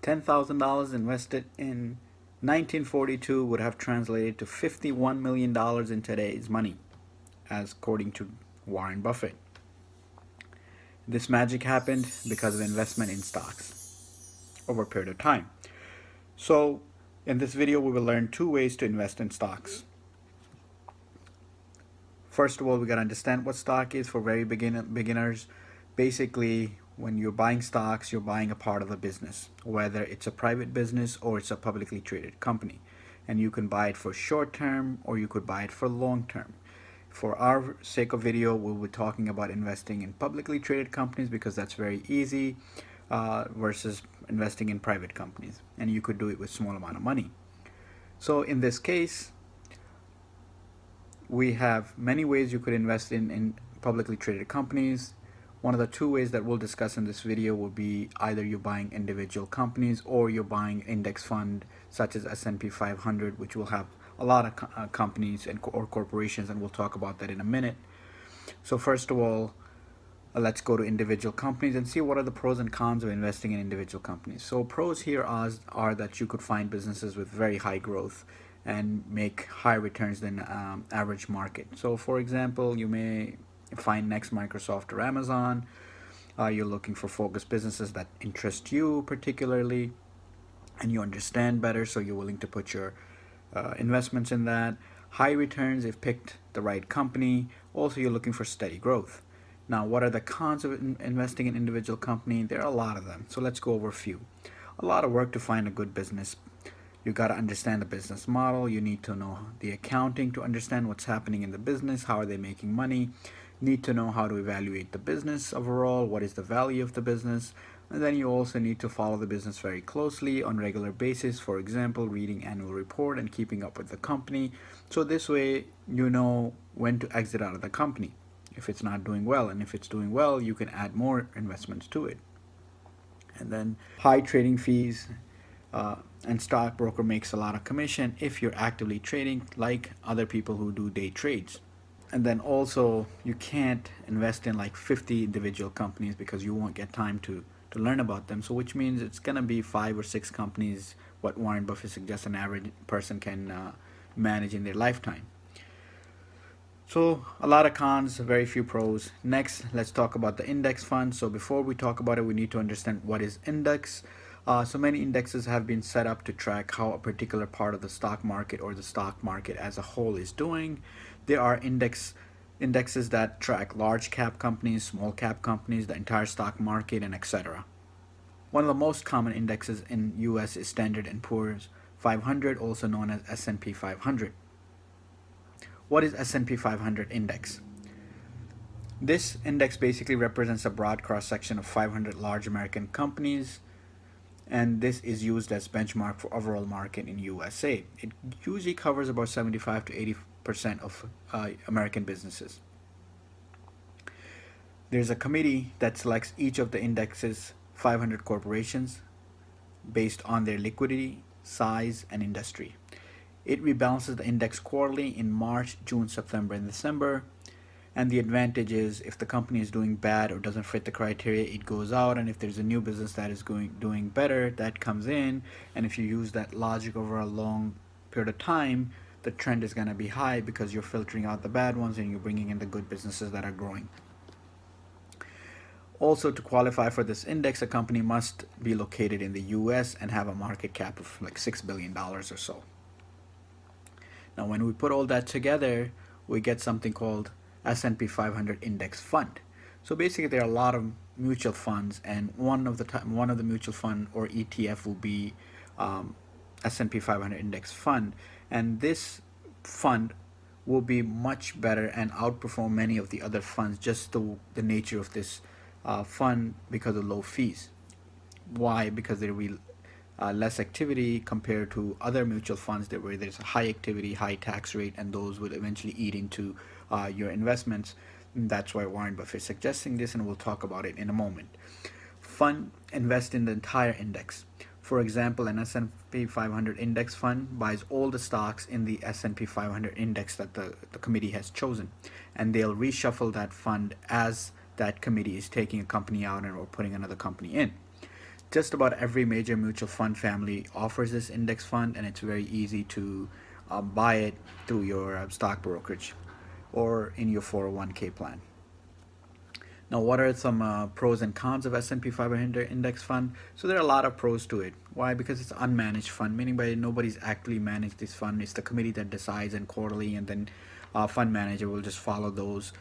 $10,000 invested in 1942 would have translated to $51 million in today's money, as according to Warren Buffett. This magic happened because of investment in stocks over a period of time. So in this video, we will learn two ways to invest in stocks. First of all, we got to understand what stock is for very beginners. Basically, when you're buying stocks, you're buying a part of a business, whether it's a private business or it's a publicly traded company. And you can buy it for short term or you could buy it for long term. For our sake of video, we'll be talking about investing in publicly traded companies because that's very easy versus investing in private companies. And you could do it with small amount of money. So in this case, we have many ways you could invest in publicly traded companies. One of the two ways that we'll discuss in this video will be either you're buying individual companies or you're buying index fund such as S&P 500, which will have a lot of companies or corporations, and we'll talk about that in a minute. So first of all, let's go to individual companies and see what are the pros and cons of investing in individual companies. So pros here are that you could find businesses with very high growth and make higher returns than average market. So for example, you may find next Microsoft or Amazon. You're looking for focused businesses that interest you particularly and you understand better, so you're willing to put your investments in that. High returns if picked the right company. Also, you're looking for steady growth. Now, what are the cons of investing in individual company? There are a lot of them, so let's go over a few. A lot of work to find a good business. You got to understand the business model. You need to know the accounting to understand what's happening in the business. How are they making money? Need to know how to evaluate the business overall. What is the value of the business? And then you also need to follow the business very closely on regular basis. For example, reading annual report and keeping up with the company. So this way you know when to exit out of the company if it's not doing well. And if it's doing well, you can add more investments to it. And then high trading fees. And stockbroker makes a lot of commission if you're actively trading, like other people who do day trades. And then also you can't invest in like 50 individual companies because you won't get time to learn about them. So which means it's gonna be 5 or 6 companies what Warren Buffett suggests an average person can manage in their lifetime. So a lot of cons, very few pros. Next, let's talk about the index fund. So before we talk about it, we need to understand what is index. So many indexes have been set up to track how a particular part of the stock market or the stock market as a whole is doing. There are indexes that track large cap companies, small cap companies, the entire stock market, and etc. One of the most common indexes in US is Standard & Poor's 500, also known as S&P 500. What is S&P 500 index? This index basically represents a broad cross-section of 500 large American companies, and this is used as benchmark for overall market in USA. It usually covers about 75 to 80% of American businesses. There's a committee that selects each of the index's 500 corporations based on their liquidity, size, and industry. It rebalances the index quarterly in March, June, September, and December. And the advantage is if the company is doing bad or doesn't fit the criteria, it goes out. And if there's a new business that is doing better, that comes in. And if you use that logic over a long period of time, the trend is going to be high because you're filtering out the bad ones and you're bringing in the good businesses that are growing. Also, to qualify for this index, a company must be located in the US and have a market cap of like $6 billion or so. Now, when we put all that together, we get something called S&P 500 index fund. So basically there are a lot of mutual funds, and one of the mutual fund or ETF will be S&P 500 index fund, and this fund will be much better and outperform many of the other funds, just the nature of this fund because of low fees. Why? Because there will be less activity compared to other mutual funds where there's a high activity, high tax rate, and those will eventually eat into your investments. And that's why Warren Buffett is suggesting this, and we'll talk about it in a moment. Fund invest in the entire index. For example, an S&P 500 index fund buys all the stocks in the S&P 500 index that the committee has chosen, and they'll reshuffle that fund as that committee is taking a company out or putting another company in. just about every major mutual fund family offers this index fund, and it's very easy to buy it through your stock brokerage or in your 401k plan. Now, what are some pros and cons of S&P 500 index fund? So there are a lot of pros to it. Why? Because it's unmanaged fund, meaning by nobody's actually managed this fund. It's the committee that decides and quarterly, and then fund manager will just follow those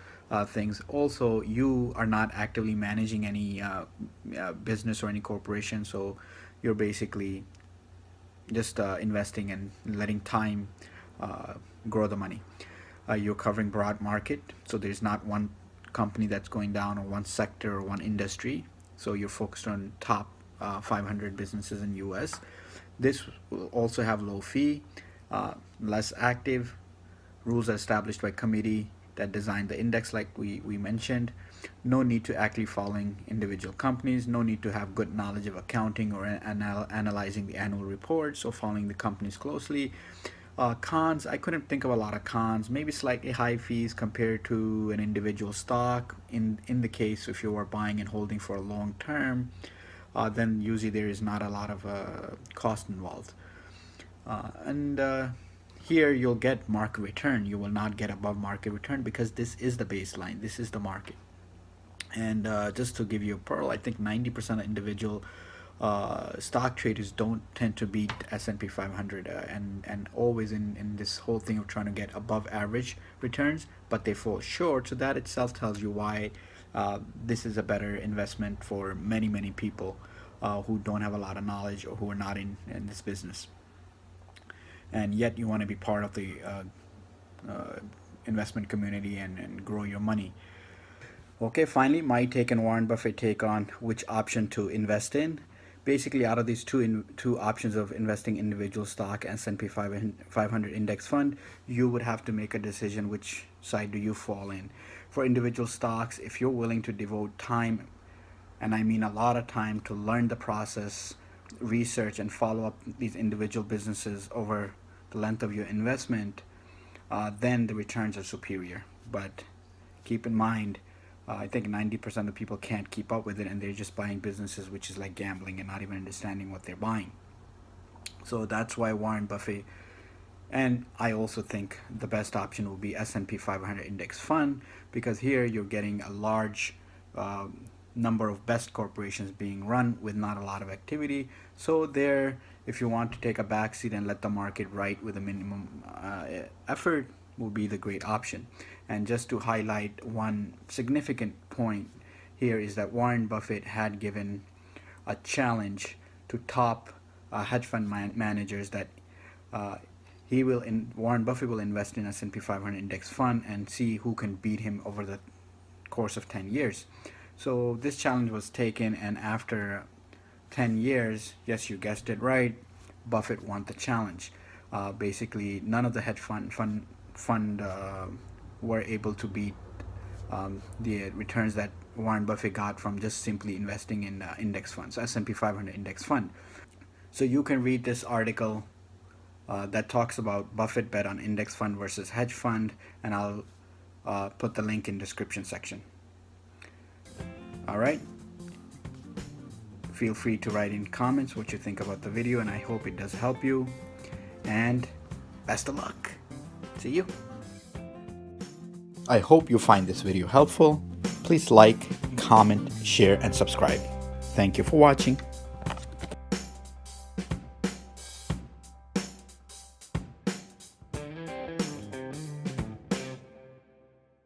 things. Also, you are not actively managing any business or any corporation, so you're basically just investing and letting time grow the money. You're covering broad market, so there's not one company that's going down or one sector or one industry, so you're focused on top 500 businesses in US. This will also have low fee, less active. Rules are established by committee that designed the index, like we mentioned. No need to actually following individual companies, no need to have good knowledge of accounting or analyzing the annual reports or following the companies closely. Cons, I couldn't think of a lot of cons. Maybe slightly high fees compared to an individual stock. In the case if you are buying and holding for a long term, then usually there is not a lot of cost involved. And here you'll get market return. You will not get above market return because this is the baseline. This is the market. And just to give you a pearl, I think 90% of individual stock traders don't tend to beat S&P 500 and always in this whole thing of trying to get above average returns, but they fall short. So that itself tells you why this is a better investment for many people who don't have a lot of knowledge or who are not in this business, and yet you want to be part of the investment community and grow your money. Okay, finally, my take and Warren Buffett take on which option to invest in. Basically, out of these two options of investing individual stock and S&P 500 index fund, you would have to make a decision which side do you fall in. For individual stocks, if you're willing to devote time, and I mean a lot of time, to learn the process, research, and follow up these individual businesses over the length of your investment, then the returns are superior. But keep in mind, I think 90% of people can't keep up with it, and they're just buying businesses, which is like gambling and not even understanding what they're buying. So that's why Warren Buffett, and I also think the best option will be S&P 500 index fund, because here you're getting a large number of best corporations being run with not a lot of activity. So there, if you want to take a backseat and let the market write with a minimum effort, will be the great option. And just to highlight one significant point here is that Warren Buffett had given a challenge to top hedge fund managers that Warren Buffett will invest in S&P 500 index fund and see who can beat him over the course of 10 years. So this challenge was taken, and after 10 years, yes, you guessed it right, Buffett won the challenge. Basically, none of the hedge fund were able to beat the returns that Warren Buffett got from just simply investing in index funds, S&P 500 index fund. So you can read this article that talks about Buffett bet on index fund versus hedge fund, and I'll put the link in description section. All right. Feel free to write in comments what you think about the video, and I hope it does help you. And best of luck. See you. I hope you find this video helpful. Please like, comment, share, and subscribe. Thank you for watching.